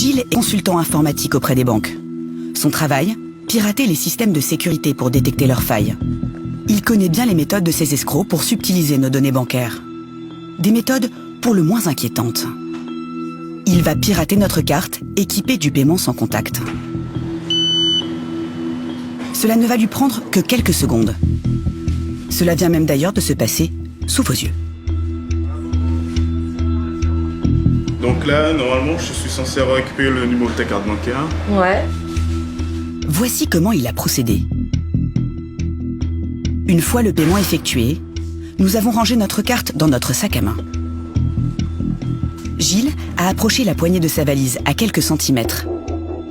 Gilles est consultant informatique auprès des banques. Son travail, pirater les systèmes de sécurité pour détecter leurs failles. Il connaît bien les méthodes de ces escrocs pour subtiliser nos données bancaires. Des méthodes pour le moins inquiétantes. Il va pirater notre carte équipée du paiement sans contact. Cela ne va lui prendre que quelques secondes. Cela vient même d'ailleurs de se passer sous vos yeux. Donc là, normalement, je suis censé avoir récupéré le numéro de ta carte bancaire. Ouais. Voici comment il a procédé. Une fois le paiement effectué, nous avons rangé notre carte dans notre sac à main. Gilles a approché la poignée de sa valise à quelques centimètres,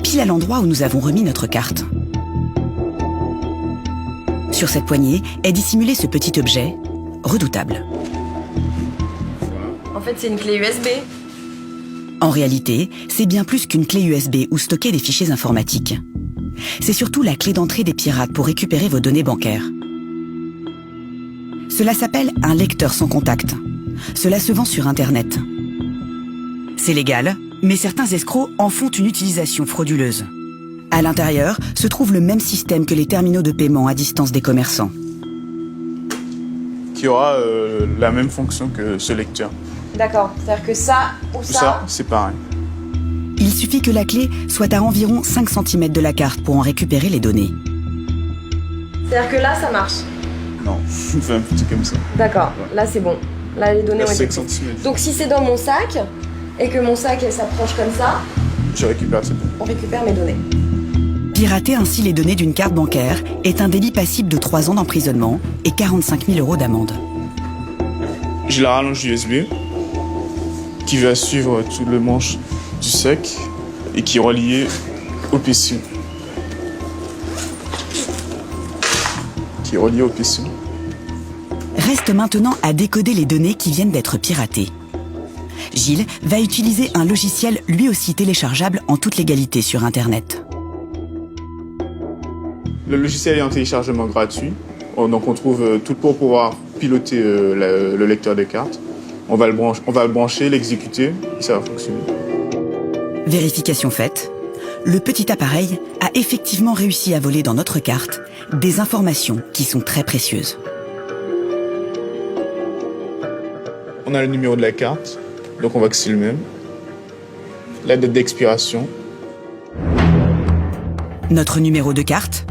pile à l'endroit où nous avons remis notre carte. Sur cette poignée est dissimulé ce petit objet redoutable. En fait, c'est une clé USB. En réalité, c'est bien plus qu'une clé USB où stocker des fichiers informatiques. C'est surtout la clé d'entrée des pirates pour récupérer vos données bancaires. Cela s'appelle un lecteur sans contact. Cela se vend sur Internet. C'est légal, mais certains escrocs en font une utilisation frauduleuse. À l'intérieur se trouve le même système que les terminaux de paiement à distance des commerçants. Qui aura la même fonction que ce lecteur. D'accord. C'est-à-dire que ça ou Ça, c'est pareil. Il suffit que la clé soit à environ 5 cm de la carte pour en récupérer les données. C'est-à-dire que là, ça marche. Non, on fait un petit comme ça. D'accord. Là, c'est bon. Là, les données Là, ont été 5 prises. cm. Donc, si c'est dans mon sac et que mon sac elle s'approche comme ça, Je récupère cette données. on récupère mes données. Pirater ainsi les données d'une carte bancaire est un délit passible de 3 ans d'emprisonnement et 45 000 € d'amende. J'ai la rallonge USB qui va suivre tout le manche du sac et qui est relié au PC. Reste maintenant à décoder les données qui viennent d'être piratées. Gilles va utiliser un logiciel lui aussi téléchargeable en toute légalité sur Internet. Le logiciel est en téléchargement gratuit, donc on trouve tout pour pouvoir piloter le lecteur de cartes. On va le brancher, l'exécuter et ça va fonctionner. Vérification faite, le petit appareil a effectivement réussi à voler dans notre carte des informations qui sont très précieuses. On a le numéro de la carte, donc on voit que c'est le même. La date d'expiration. Notre numéro de carte,